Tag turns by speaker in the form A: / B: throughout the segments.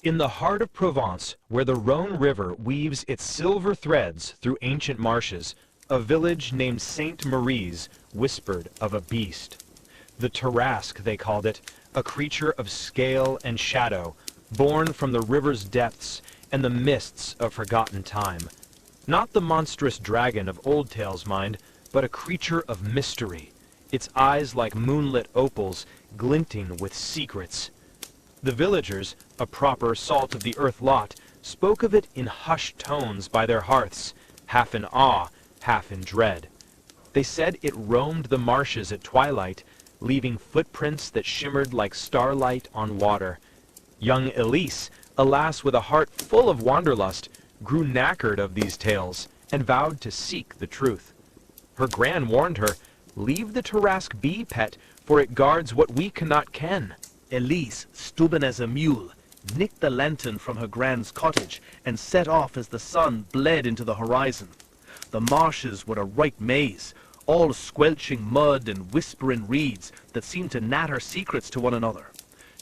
A: In the heart of Provence, where the Rhône River weaves its silver threads through ancient marshes, a village named Sainte Marie's whispered of a beast. The Tarasque, they called it, a creature of scale and shadow, born from the river's depths and the mists of forgotten time. Not the monstrous dragon of old tales, mind, but a creature of mystery, its eyes like moonlit opals, glinting with secrets. The villagers, a proper salt-of-the-earth lot, spoke of it in hushed tones by their hearths, half in awe, half in dread. They said it roamed the marshes at twilight, leaving footprints that shimmered like starlight on water. Young Elise, alas with a heart full of wanderlust, grew knackered of these tales, and vowed to seek the truth. Her gran warned her, "Leave the Tarasque be, pet, for it guards what we cannot ken."
B: Elise, stubborn as a mule, nicked the lantern from her gran's cottage and set off as the sun bled into the horizon. The marshes were a right maze, all squelching mud and whispering reeds that seemed to natter secrets to one another.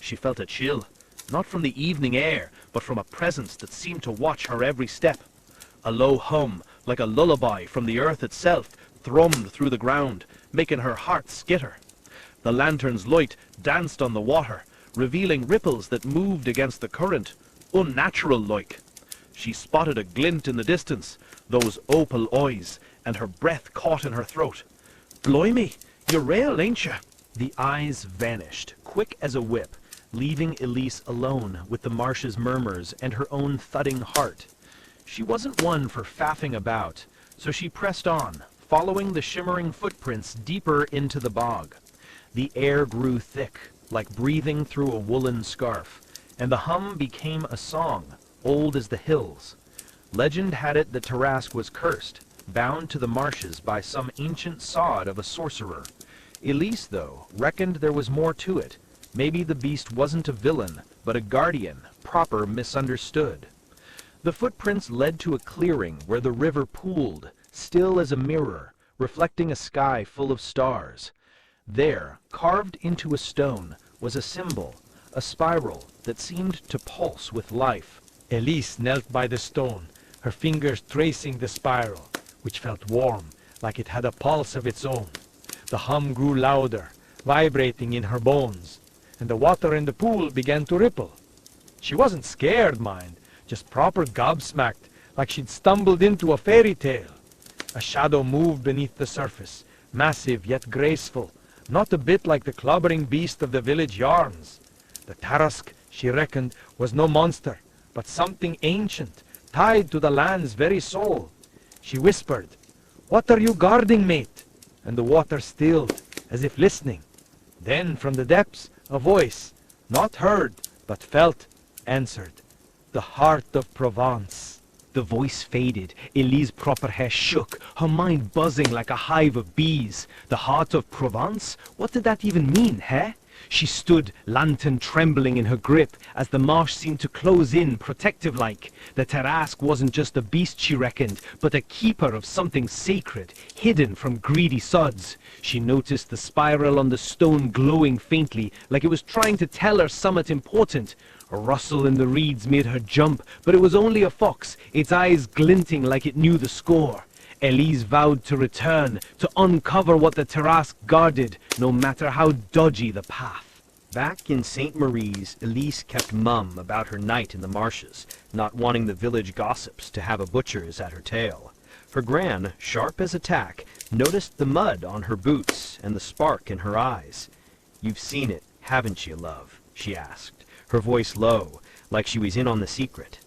B: She felt a chill, not from the evening air, but from a presence that seemed to watch her every step. A low hum, like a lullaby from the earth itself, thrummed through the ground, making her heart skitter. The lantern's light danced on the water, revealing ripples that moved against the current, unnatural-like. She spotted a glint in the distance, those opal eyes, and her breath caught in her throat. "Blimey, you're real, ain't you?"
A: The eyes vanished, quick as a whip, leaving Elise alone with the marsh's murmurs and her own thudding heart. She wasn't one for faffing about, so she pressed on, following the shimmering footprints deeper into the bog. The air grew thick, like breathing through a woolen scarf, and the hum became a song, old as the hills. Legend had it that Tarasque was cursed, bound to the marshes by some ancient sod of a sorcerer. Elise, though, reckoned there was more to it. Maybe the beast wasn't a villain, but a guardian, proper misunderstood. The footprints led to a clearing where the river pooled, still as a mirror, reflecting a sky full of stars. There, carved into a stone, was a symbol, a spiral that seemed to pulse with life.
C: Elise knelt by the stone, her fingers tracing the spiral, which felt warm, like it had a pulse of its own. The hum grew louder, vibrating in her bones, and the water in the pool began to ripple. She wasn't scared, mind, just proper gobsmacked, like she'd stumbled into a fairy tale. A shadow moved beneath the surface, massive yet graceful, not a bit like the clobbering beast of the village yarns. The Tarasque, she reckoned, was no monster, but something ancient, tied to the land's very soul. She whispered, "What are you guarding, mate?" And the water stilled, as if listening. Then from the depths, a voice, not heard, but felt, answered, "The heart of Provence."
A: The voice faded, Elise's proper hair shook, her mind buzzing like a hive of bees. The heart of Provence? What did that even mean, eh? She stood, lantern trembling in her grip, as the marsh seemed to close in, protective-like. The Tarasque wasn't just a beast, she reckoned, but a keeper of something sacred, hidden from greedy sods. She noticed the spiral on the stone glowing faintly, like it was trying to tell her somewhat important. A rustle in the reeds made her jump, but it was only a fox, its eyes glinting like it knew the score. Elise vowed to return, to uncover what the Tarasque guarded, no matter how dodgy the path. Back in Sainte Marie's, Elise kept mum about her night in the marshes, not wanting the village gossips to have a butcher's at her tail. Her gran, sharp as a tack, noticed the mud on her boots and the spark in her eyes. "You've seen it, haven't you, love?" she asked, her voice low, like she was in on the secret.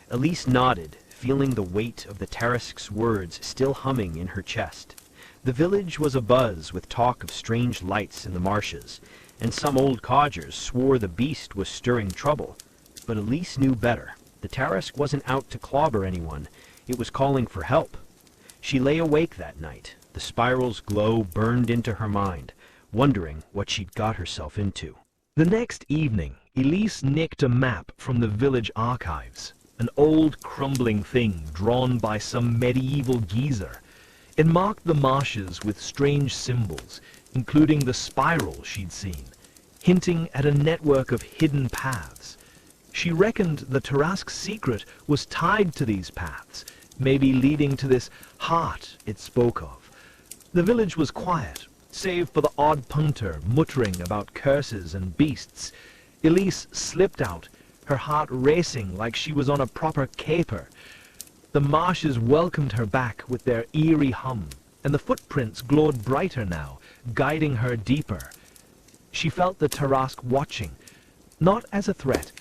A: Elise nodded, feeling the weight of the Tarasque's words still humming in her chest. The village was abuzz with talk of strange lights in the marshes, and some old codgers swore the beast was stirring trouble. But Elise knew better. The Tarasque wasn't out to clobber anyone. It was calling for help. She lay awake that night. The spiral's glow burned into her mind, wondering what she'd got herself into. The next evening, Elise nicked a map from the village archives. An old crumbling thing drawn by some medieval geezer. It marked the marshes with strange symbols, including the spiral she'd seen, hinting at a network of hidden paths.
B: She reckoned the Tarasque's secret was tied to these paths, maybe leading to this heart it spoke of. The village was quiet, save for the odd punter muttering about curses and beasts. Elise slipped out, her heart racing like she was on a proper caper. The marshes welcomed her back with their eerie hum, and the footprints glowed brighter now, guiding her deeper. She felt the Tarasque watching, not as a threat,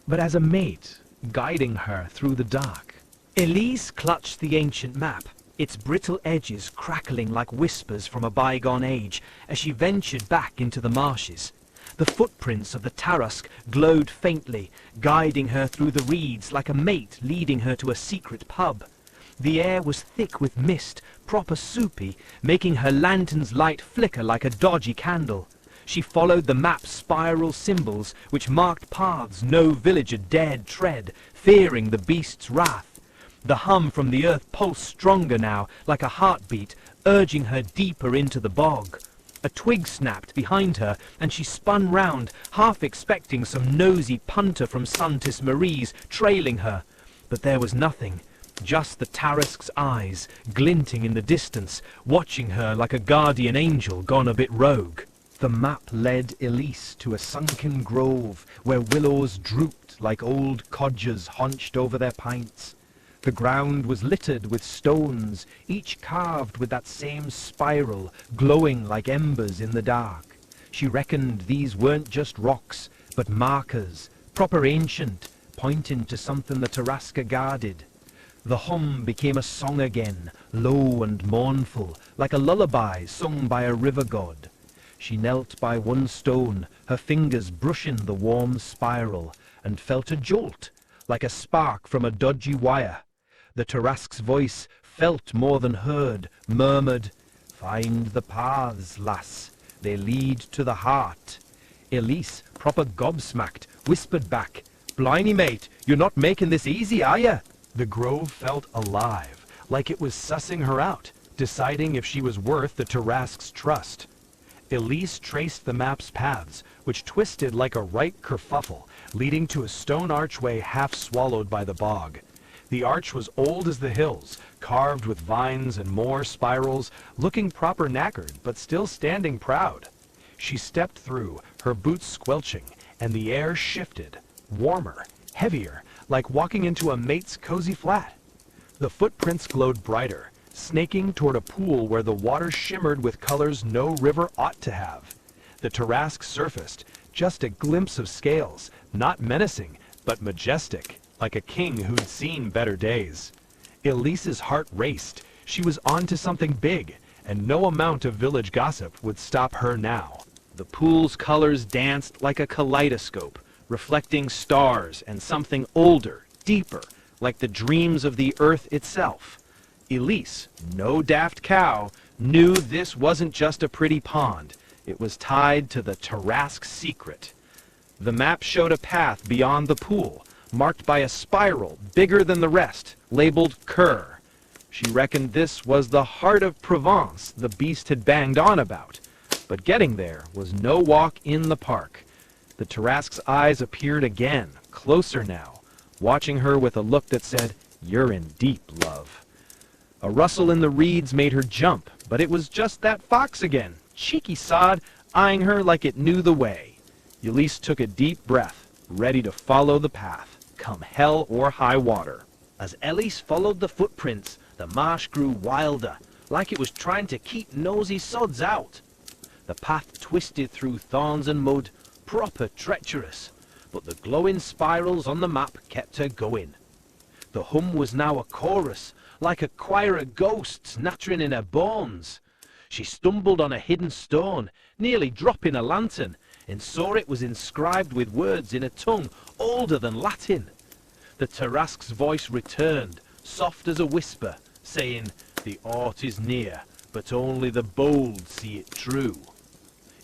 B: but as a mate, guiding her through the dark.
A: Elise clutched the ancient map, its brittle edges crackling like whispers from a bygone age as she ventured back into the marshes. The footprints of the Tarasque glowed faintly, guiding her through the reeds like a mate leading her to a secret pub. The air was thick with mist, proper soupy, making her lantern's light flicker like a dodgy candle. She followed the map's spiral symbols, which marked paths no villager dared tread, fearing the beast's wrath. The hum from the earth pulsed stronger now, like a heartbeat, urging her deeper into the bog. A twig snapped behind her, and she spun round, half expecting some nosy punter from Santis Marie's trailing her. But there was nothing, just the Tarasque's eyes, glinting in the distance, watching her like a guardian angel gone a bit rogue. The map led Elise to a sunken grove, where willows drooped like old codgers hunched over their pints. The ground was littered with stones, each carved with that same spiral, glowing like embers in the dark. She reckoned these weren't just rocks, but markers, proper ancient, pointing to something the Tarasque guarded. The hum became a song again, low and mournful, like a lullaby sung by a river god. She knelt by one stone, her fingers brushing the warm spiral, and felt a jolt, like a spark from a dodgy wire. The Tarasque's voice, felt more than heard, murmured, "Find the paths, lass, they lead to the heart." Elise, proper gobsmacked, whispered back, "Blimey, mate, you're not making this easy, are you?"
C: The grove felt alive, like it was sussing her out, deciding if she was worth the Tarasque's trust. Elise traced the map's paths, which twisted like a right kerfuffle, leading to a stone archway half swallowed by the bog. The arch was old as the hills, carved with vines and more spirals, looking proper knackered, but still standing proud. She stepped through, her boots squelching, and the air shifted, warmer, heavier, like walking into a mate's cozy flat. The footprints glowed brighter, snaking toward a pool where the water shimmered with colors no river ought to have. The Tarasque surfaced, just a glimpse of scales, not menacing, but majestic, like a king who'd seen better days. Elise's heart raced. She was onto something big, and no amount of village gossip would stop her now.
B: The pool's colors danced like a kaleidoscope, reflecting stars and something older, deeper, like the dreams of the earth itself. Elise, no daft cow, knew this wasn't just a pretty pond. It was tied to the Tarasque's secret. The map showed a path beyond the pool, marked by a spiral bigger than the rest, labeled Cur. She reckoned this was the heart of Provence the beast had banged on about. But getting there was no walk in the park. The Tarasque's eyes appeared again, closer now, watching her with a look that said, "You're in deep, love." A rustle in the reeds made her jump, but it was just that fox again, cheeky sod, eyeing her like it knew the way. Elise took a deep breath, ready to follow the path, come hell or high water. As Elise followed the footprints, the marsh grew wilder, like it was trying to keep nosy sods out. The path twisted through thorns and mud, proper treacherous, but the glowing spirals on the map kept her going. The hum was now a chorus, like a choir of ghosts nattering in her bones. She stumbled on a hidden stone, nearly dropping a lantern, and saw it was inscribed with words in a tongue older than Latin. The Tarasque's voice returned, soft as a whisper, saying, "The aught is near, but only the bold see it true."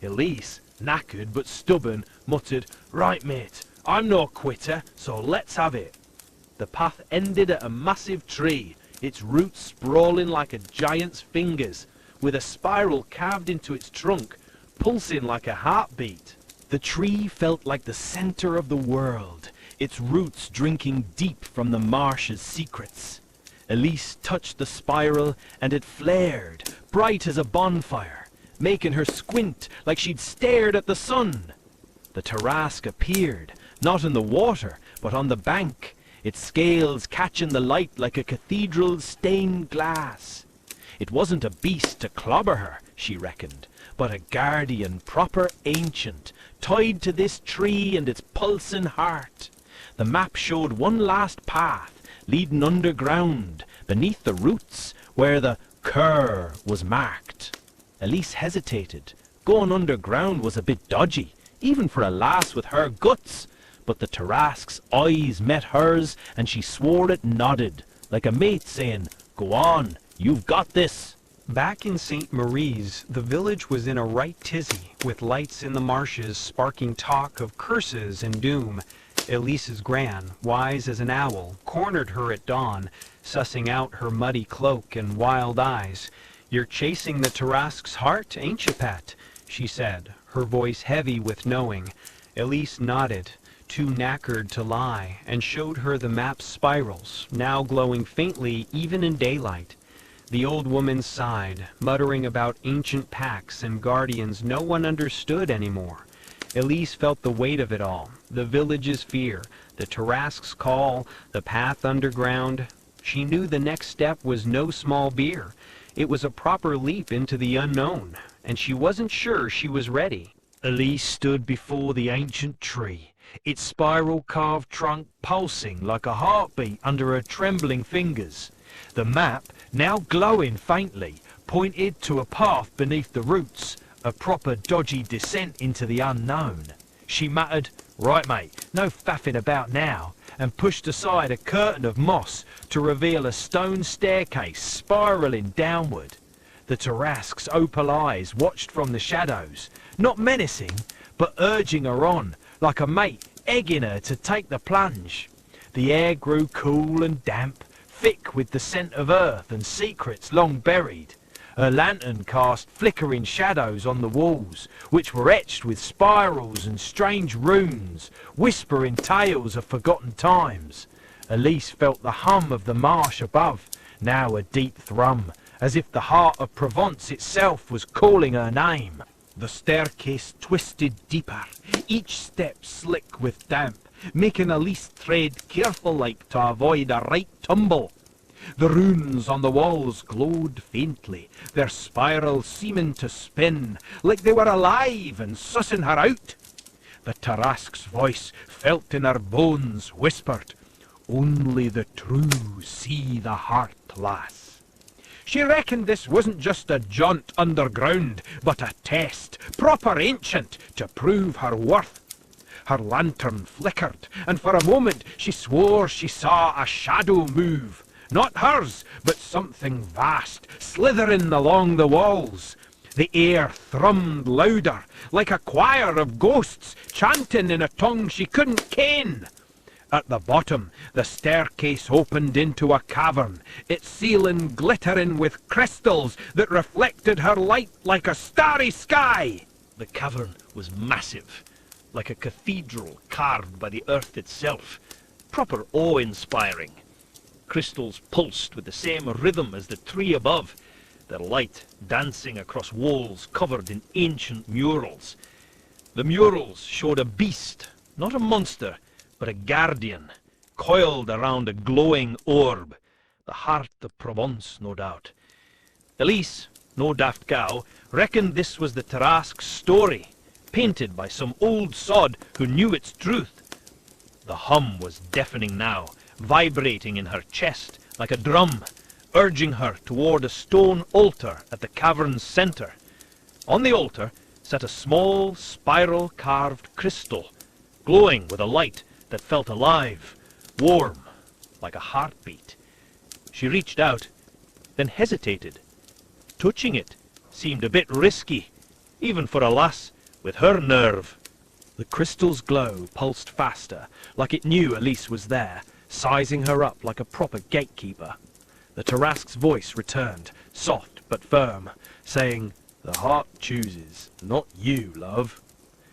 B: Elise, knackered but stubborn, muttered, "Right, mate, I'm no quitter, so let's have it." The path ended at a massive tree, its roots sprawling like a giant's fingers, with a spiral carved into its trunk, pulsing like a heartbeat. The tree felt like the center of the world, its roots drinking deep from the marsh's secrets. Elise touched the spiral, and it flared, bright as a bonfire, making her squint like she'd stared at the sun. The Tarasque appeared, not in the water, but on the bank, its scales catching the light like a cathedral's stained glass. It wasn't a beast to clobber her, she reckoned, but a guardian, proper ancient, tied to this tree and its pulsing heart. The map showed one last path, leading underground, beneath the roots, where the cur was marked. Elise hesitated. Going underground was a bit dodgy, even for a lass with her guts, but the Tarasque's eyes met hers, and she swore it nodded, like a mate saying, "Go on, you've got this."
D: Back in St. Marie's, the village was in a right tizzy, with lights in the marshes sparking talk of curses and doom. Elise's gran, wise as an owl, cornered her at dawn, sussing out her muddy cloak and wild eyes. "You're chasing the Tarasque's heart, ain't you, pet?" she said, her voice heavy with knowing. Elise nodded, too knackered to lie, and showed her the map's spirals, now glowing faintly even in daylight. The old woman sighed, muttering about ancient pacts and guardians no one understood anymore. Elise felt the weight of it all, the village's fear, the Tarasque's call, the path underground. She knew the next step was no small beer. It was a proper leap into the unknown, and she wasn't sure she was ready.
A: Elise stood before the ancient tree, its spiral-carved trunk pulsing like a heartbeat under her trembling fingers. The map, now glowing faintly, pointed to a path beneath the roots, a proper dodgy descent into the unknown. She muttered, "Right, mate, no faffing about now," and pushed aside a curtain of moss to reveal a stone staircase spiralling downward. The Tarasque's opal eyes watched from the shadows, not menacing, but urging her on, like a mate egging her to take the plunge. The air grew cool and damp, thick with the scent of earth and secrets long buried. Her lantern cast flickering shadows on the walls, which were etched with spirals and strange runes, whispering tales of forgotten times. Elise felt the hum of the marsh above, now a deep thrum, as if the heart of Provence itself was calling her name. The staircase twisted deeper, each step slick with damp, making Elise tread careful-like to avoid a right tumble. The runes on the walls glowed faintly, their spirals seeming to spin, like they were alive and sussing her out. The Tarasque's voice, felt in her bones, whispered, "Only the true see the heart, lass." She reckoned this wasn't just a jaunt underground, but a test, proper ancient, to prove her worth. Her lantern flickered, and for a moment she swore she saw a shadow move. Not hers, but something vast, slithering along the walls. The air thrummed louder, like a choir of ghosts chanting in a tongue she couldn't ken. At the bottom, the staircase opened into a cavern, its ceiling glittering with crystals that reflected her light like a starry sky.
B: The cavern was massive, like a cathedral carved by the earth itself, proper awe-inspiring. Crystals pulsed with the same rhythm as the tree above, their light dancing across walls covered in ancient murals. The murals showed a beast, not a monster, but a guardian, coiled around a glowing orb, the heart of Provence, no doubt. Elise, no daft gal, reckoned this was the Tarasque's story, painted by some old sod who knew its truth. The hum was deafening now, vibrating in her chest like a drum, urging her toward a stone altar at the cavern's center. On the altar sat a small, spiral-carved crystal, glowing with a light that felt alive, warm, like a heartbeat. She reached out, then hesitated. Touching it seemed a bit risky, even for a lass with her nerve. The crystal's glow pulsed faster, like it knew Elise was there, sizing her up like a proper gatekeeper. The Tarasque's voice returned, soft but firm, saying, "The heart chooses, not you, love."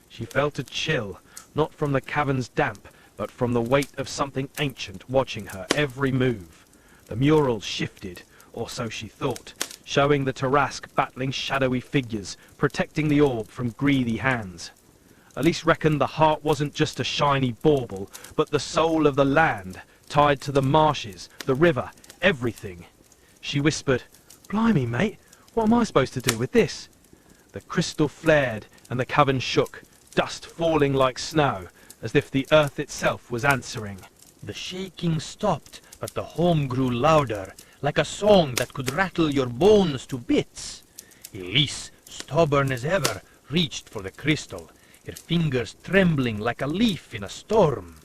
B: She felt a chill, not from the cavern's damp, but from the weight of something ancient watching her every move. The murals shifted, or so she thought, showing the Tarasque battling shadowy figures, protecting the orb from greedy hands. Elise reckoned the heart wasn't just a shiny bauble, but the soul of the land, tied to the marshes, the river, everything. She whispered, "Blimey, mate, what am I supposed to do with this?" The crystal flared and the cavern shook, dust falling like snow, as if the earth itself was answering.
E: The shaking stopped, but the hum grew louder, like a song that could rattle your bones to bits. Elise, stubborn as ever, reached for the crystal, her fingers trembling like a leaf in a storm.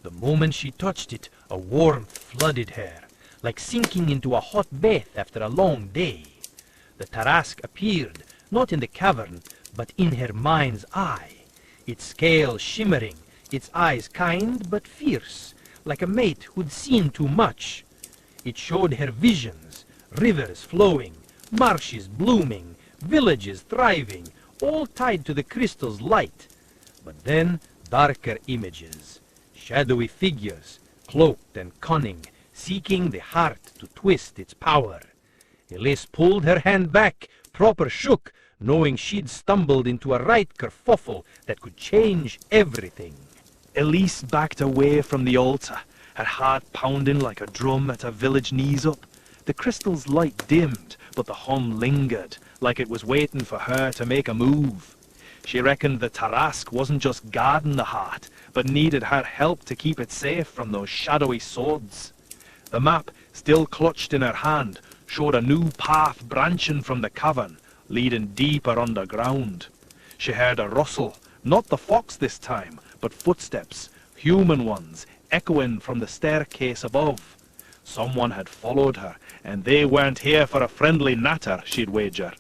E: The moment she touched it, a warmth flooded her, like sinking into a hot bath after a long day. The Tarasque appeared, not in the cavern, but in her mind's eye, its scale shimmering, its eyes kind but fierce, like a mate who'd seen too much. It showed her visions, rivers flowing, marshes blooming, villages thriving, all tied to the crystal's light. But then darker images, shadowy figures, cloaked and cunning, seeking the heart to twist its power. Elise pulled her hand back, proper shook, knowing she'd stumbled into a right kerfuffle that could change everything.
B: Elise backed away from the altar, her heart pounding like a drum at a village knees up. The crystal's light dimmed, but the hum lingered, like it was waiting for her to make a move. She reckoned the Tarasque wasn't just guarding the heart, but needed her help to keep it safe from those shadowy swords. The map, still clutched in her hand, showed a new path branching from the cavern, leading deeper underground. She heard a rustle, not the fox this time, but footsteps, human ones, echoing from the staircase above. Someone had followed her, and they weren't here for a friendly natter, she'd wager.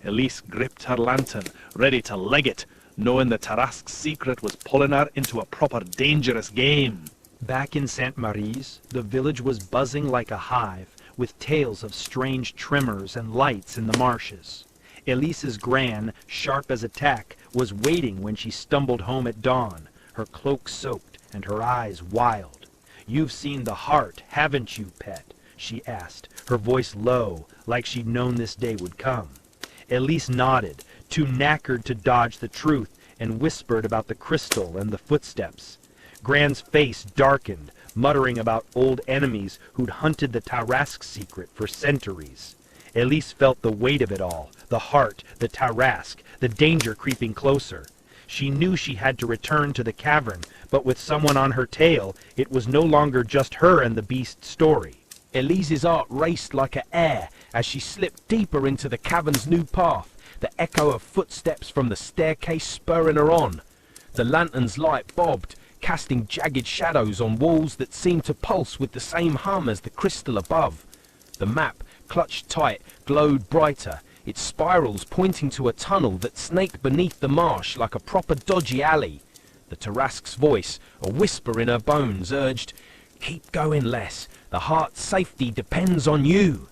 B: Elise gripped her lantern, ready to leg it, knowing the Tarasque's secret was pulling her into a proper dangerous game.
A: Back in Sainte Marie's, the village was buzzing like a hive, with tales of strange tremors and lights in the marshes. Elise's gran, sharp as a tack, was waiting when she stumbled home at dawn, her cloak soaked and her eyes wild. "You've seen the heart, haven't you, pet?" she asked, her voice low, like she'd known this day would come. Elise nodded, too knackered to dodge the truth, and whispered about the crystal and the footsteps. Gran's face darkened, muttering about old enemies who'd hunted the Tarasque secret for centuries. Elise felt the weight of it all, the heart, the Tarasque, the danger creeping closer. She knew she had to return to the cavern, but with someone on her tail, it was no longer just her and the beast's story.
B: Elise's heart raced like an air as she slipped deeper into the cavern's new path, the echo of footsteps from the staircase spurring her on. The lantern's light bobbed, casting jagged shadows on walls that seemed to pulse with the same hum as the crystal above. The map, clutched tight, glowed brighter, its spirals pointing to a tunnel that snaked beneath the marsh like a proper dodgy alley. The Tarasque's voice, a whisper in her bones, urged, "Keep going, Les. The heart's safety depends on you."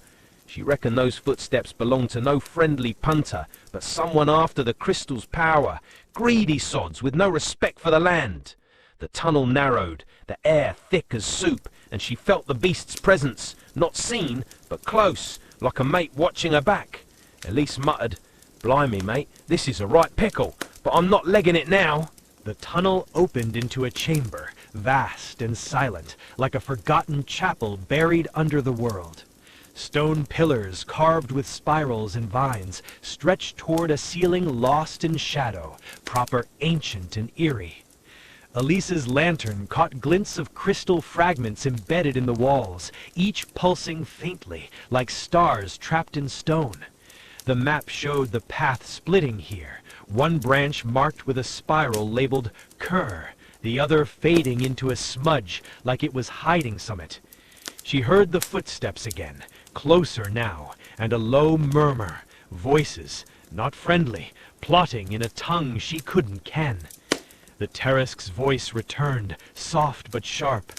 B: She reckoned those footsteps belonged to no friendly punter, but someone after the crystal's power, greedy sods with no respect for the land. The tunnel narrowed, the air thick as soup, and she felt the beast's presence, not seen, but close, like a mate watching her back. Elise muttered, "Blimey, mate, this is a right pickle, but I'm not legging it now."
A: The tunnel opened into a chamber, vast and silent, like a forgotten chapel buried under the world. Stone pillars carved with spirals and vines stretched toward a ceiling lost in shadow, proper ancient and eerie. Elise's lantern caught glints of crystal fragments embedded in the walls, each pulsing faintly, like stars trapped in stone. The map showed the path splitting here, one branch marked with a spiral labeled Cur, the other fading into a smudge like it was hiding summit. She heard the footsteps again, closer now, and a low murmur, voices, not friendly, plotting in a tongue she couldn't ken. The Tarasque's voice returned, soft but sharp.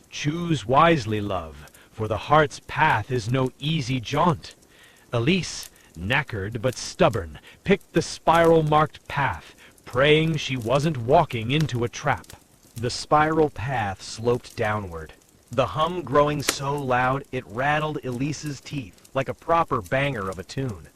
A: "Choose wisely, love, for the heart's path is no easy jaunt." Elise, knackered but stubborn, picked the spiral-marked path, praying she wasn't walking into a trap. The spiral path sloped downward, the hum growing so loud it rattled Elise's teeth like a proper banger of a tune.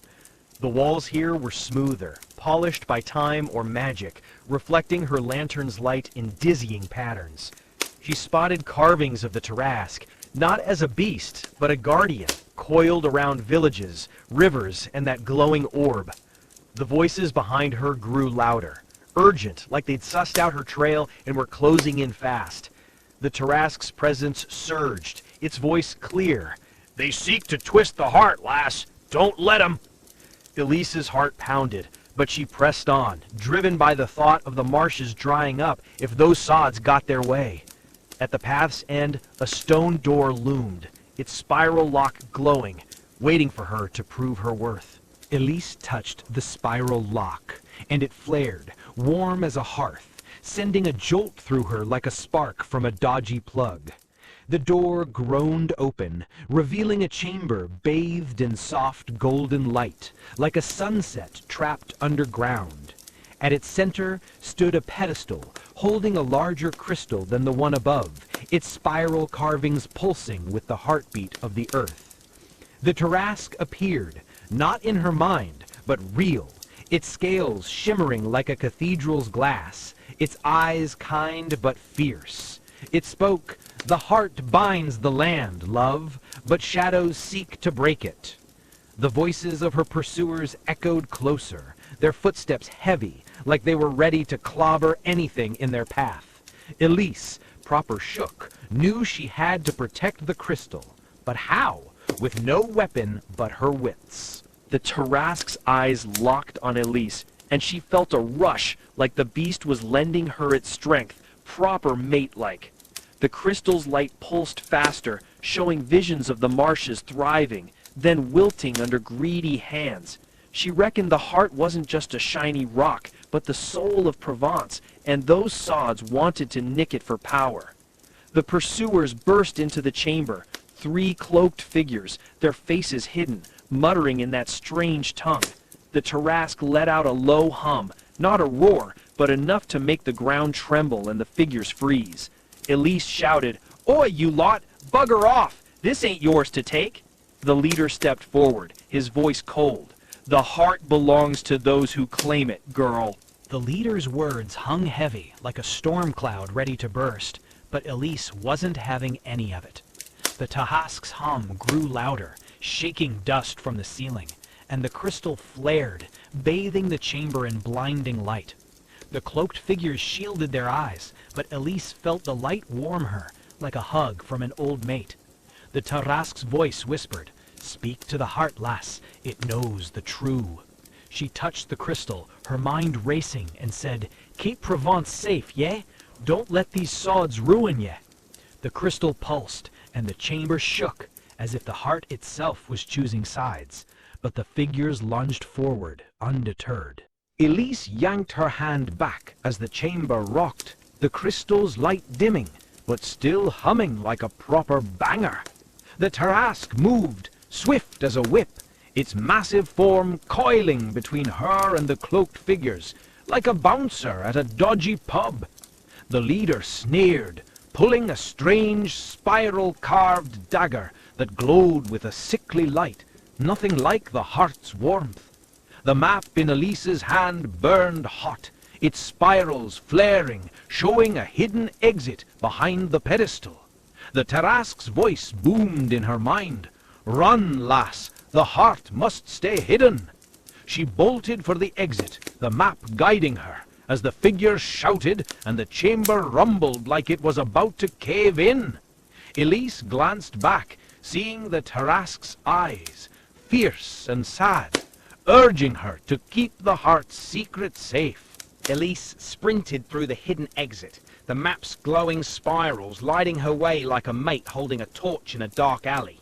A: The walls here were smoother, polished by time or magic, reflecting her lantern's light in dizzying patterns. She spotted carvings of the Tarasque, not as a beast, but a guardian, coiled around villages, rivers, and that glowing orb. The voices behind her grew louder, urgent, like they'd sussed out her trail and were closing in fast. The Tarasque's presence surged, its voice clear. "They seek to twist the heart, lass. Don't let 'em." Elise's heart pounded, but she pressed on, driven by the thought of the marshes drying up if those sods got their way. At the path's end, a stone door loomed, its spiral lock glowing, waiting for her to prove her worth. Elise touched the spiral lock, and it flared, warm as a hearth, sending a jolt through her like a spark from a dodgy plug. The door groaned open, revealing a chamber bathed in soft golden light, like a sunset trapped underground. At its center stood a pedestal, holding a larger crystal than the one above, its spiral carvings pulsing with the heartbeat of the earth. The Tarasque appeared, not in her mind, but real, its scales shimmering like a cathedral's glass, its eyes kind but fierce. It spoke, "The heart binds the land, love, but shadows seek to break it." The voices of her pursuers echoed closer, their footsteps heavy, like they were ready to clobber anything in their path. Elise, proper shook, knew she had to protect the crystal. But how? With no weapon but her wits. The Tarasque's eyes locked on Elise, and she felt a rush like the beast was lending her its strength, proper mate-like. The crystal's light pulsed faster, showing visions of the marshes thriving, then wilting under greedy hands. She reckoned the heart wasn't just a shiny rock, but the soul of Provence, and those sods wanted to nick it for power. The pursuers burst into the chamber, 3 cloaked figures, their faces hidden, muttering in that strange tongue. The Tarasque let out a low hum, not a roar, but enough to make the ground tremble and the figures freeze. Elise shouted, "Oi, you lot! Bugger off! This ain't yours to take!" The leader stepped forward, his voice cold. "The heart belongs to those who claim it, girl."
F: The leader's words hung heavy, like a storm cloud ready to burst, but Elise wasn't having any of it. The Tarasque's hum grew louder, shaking dust from the ceiling, and the crystal flared, bathing the chamber in blinding light. The cloaked figures shielded their eyes, but Elise felt the light warm her, like a hug from an old mate. The Tarasque's voice whispered, "Speak to the heart, lass, it knows the true." She touched the crystal, her mind racing, and said, "Keep Provence safe, yeah? Don't let these sods ruin ye." The crystal pulsed, and the chamber shook, as if the heart itself was choosing sides, but the figures lunged forward, undeterred.
A: Elise yanked her hand back as the chamber rocked, the crystal's light dimming, but still humming like a proper banger. The Tarasque moved, swift as a whip, its massive form coiling between her and the cloaked figures, like a bouncer at a dodgy pub. The leader sneered, pulling a strange spiral-carved dagger that glowed with a sickly light, nothing like the heart's warmth. The map in Elise's hand burned hot, its spirals flaring, showing a hidden exit behind the pedestal. The Tarasque's voice boomed in her mind. "Run, lass, the heart must stay hidden." She bolted for the exit, the map guiding her, as the figures shouted and the chamber rumbled like it was about to cave in. Elise glanced back, seeing the Tarasque's eyes, fierce and sad, urging her to keep the heart's secret safe.
F: Elise sprinted through the hidden exit, the map's glowing spirals lighting her way like a mate holding a torch in a dark alley.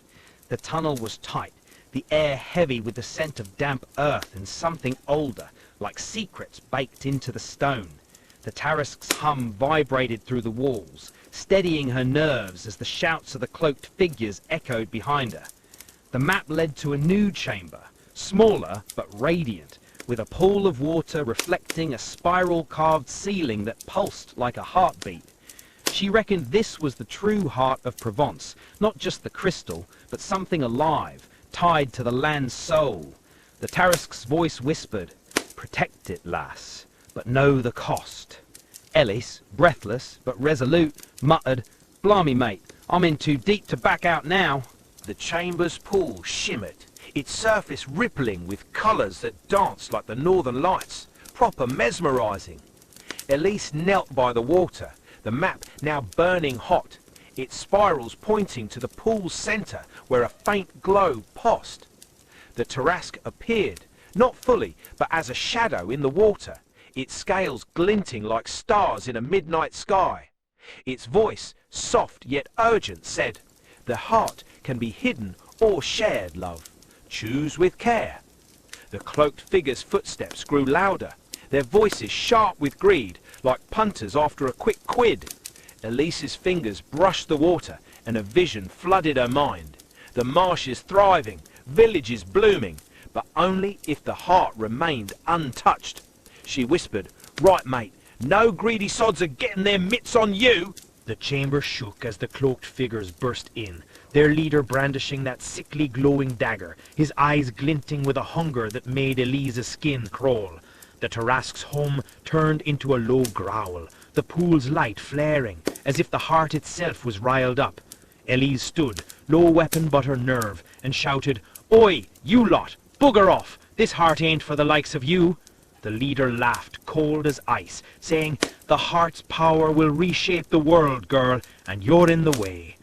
F: The tunnel was tight, the air heavy with the scent of damp earth and something older, like secrets baked into the stone. The Tarasque's hum vibrated through the walls, steadying her nerves as the shouts of the cloaked figures echoed behind her. The map led to a new chamber, smaller but radiant, with a pool of water reflecting a spiral-carved ceiling that pulsed like a heartbeat.
A: She reckoned this was the true heart of Provence, not just the crystal, but something alive, tied to the land's soul. The Tarasque's voice whispered, "Protect it, lass, but know the cost." Ellis, breathless but resolute, muttered, "Blimey, mate, I'm in too deep to back out now."
B: The chamber's pool shimmered, its surface rippling with colours that danced like the northern lights, proper mesmerising. Elise knelt by the water, the map now burning hot, its spirals pointing to the pool's centre where a faint glow passed. The Tarasque appeared, not fully, but as a shadow in the water, its scales glinting like stars in a midnight sky. Its voice, soft yet urgent, said, "The heart can be hidden or shared, love. Choose with care." The cloaked figure's footsteps grew louder, their voices sharp with greed, like punters after a quick quid. Elise's fingers brushed the water, and a vision flooded her mind. The marsh is thriving, villages blooming, but only if the heart remained untouched. She whispered, "Right, mate, no greedy sods are getting their mitts on you."
A: The chamber shook as the cloaked figures burst in, their leader brandishing that sickly glowing dagger, his eyes glinting with a hunger that made Elise's skin crawl. The Tarasque's hum turned into a low growl, the pool's light flaring, as if the heart itself was riled up. Elise stood, no weapon but her nerve, and shouted, "Oi, you lot, bugger off! This heart ain't for the likes of you." The leader laughed, cold as ice, saying, "The heart's power will reshape the world, girl, and you're in the way."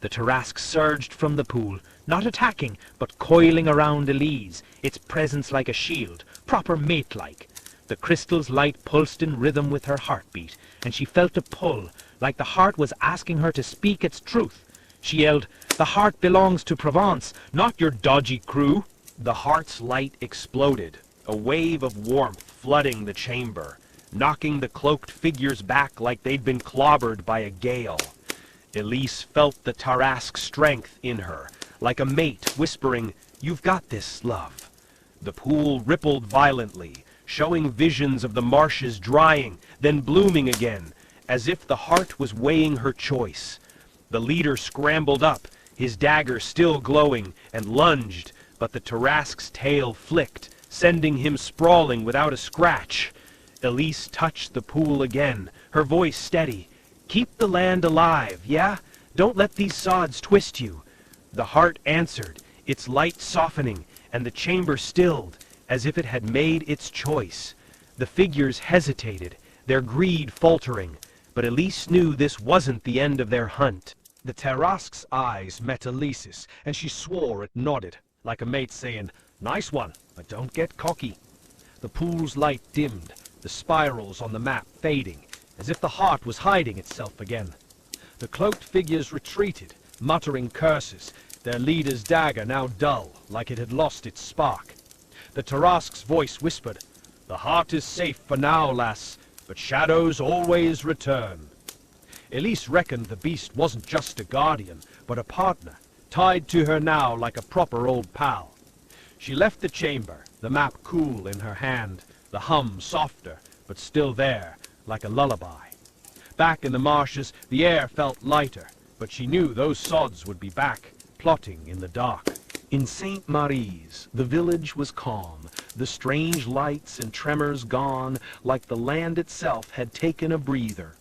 A: The Tarasque surged from the pool, not attacking, but coiling around Elise, its presence like a shield, proper mate-like. The crystal's light pulsed in rhythm with her heartbeat, and she felt a pull, like the heart was asking her to speak its truth. She yelled, "The heart belongs to Provence, not your dodgy crew." The heart's light exploded, a wave of warmth flooding the chamber, knocking the cloaked figures back like they'd been clobbered by a gale. Elise felt the Tarasque's strength in her, like a mate whispering, "You've got this, love." The pool rippled violently, showing visions of the marshes drying, then blooming again, as if the heart was weighing her choice. The leader scrambled up, his dagger still glowing, and lunged, but the Tarasque's tail flicked, sending him sprawling without a scratch. Elise touched the pool again, her voice steady. "Keep the land alive, yeah? Don't let these sods twist you." The heart answered, its light softening, and the chamber stilled, as if it had made its choice. The figures hesitated, their greed faltering, but Elise knew this wasn't the end of their hunt. The Tarasque's eyes met Elise's, and she swore it nodded, like a mate saying, "Nice one, but don't get cocky." The pool's light dimmed, the spirals on the map fading, as if the heart was hiding itself again. The cloaked figures retreated, muttering curses, their leader's dagger now dull, like it had lost its spark. The Tarasque's voice whispered, "The heart is safe for now, lass, but shadows always return." Elise reckoned the beast wasn't just a guardian, but a partner, tied to her now like a proper old pal. She left the chamber, the map cool in her hand, the hum softer, but still there, like a lullaby. Back in the marshes, the air felt lighter, but she knew those sods would be back, plotting in the dark. In St. Marie's, the village was calm, the strange lights and tremors gone, like the land itself had taken a breather.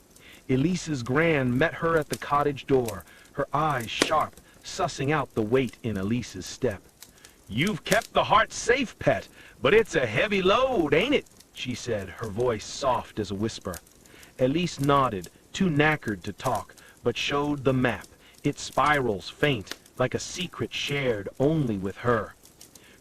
A: Elise's gran met her at the cottage door, her eyes sharp, sussing out the weight in Elise's step. "You've kept the heart safe, pet, but it's a heavy load, ain't it?" she said, her voice soft as a whisper. Elise nodded, too knackered to talk, but showed the map, its spirals faint, like a secret shared only with her.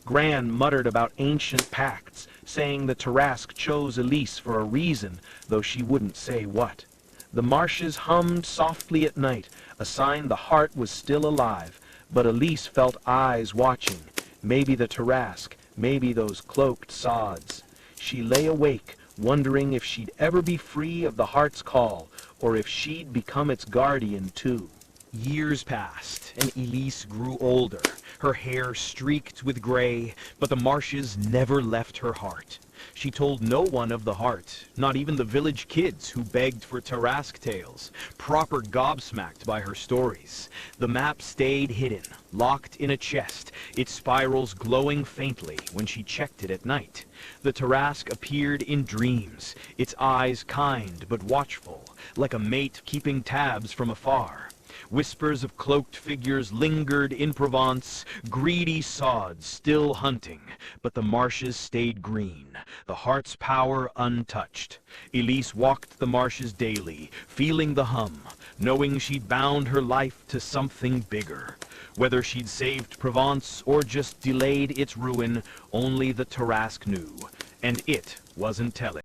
A: Gran muttered about ancient pacts, saying the Tarasque chose Elise for a reason, though she wouldn't say what. The marshes hummed softly at night, a sign the heart was still alive, but Elise felt eyes watching, maybe the Tarasque, maybe those cloaked sods. She lay awake, wondering if she'd ever be free of the heart's call, or if she'd become its guardian too. Years passed, and Elise grew older, her hair streaked with gray, but the marshes never left her heart.
B: She told no one of the heart, not even the village kids who begged for Tarasque tales, proper gobsmacked by her stories. The map stayed hidden, locked in a chest, its spirals glowing faintly when she checked it at night. The Tarasque appeared in dreams, its eyes kind but watchful, like a mate keeping tabs from afar. Whispers of cloaked figures lingered in Provence, greedy sods still hunting, but the marshes stayed green, the heart's power untouched. Elise walked the marshes daily, feeling the hum, knowing she'd bound her life to something bigger. Whether she'd saved Provence or just delayed its ruin, only the Tarasque knew, and it wasn't telling.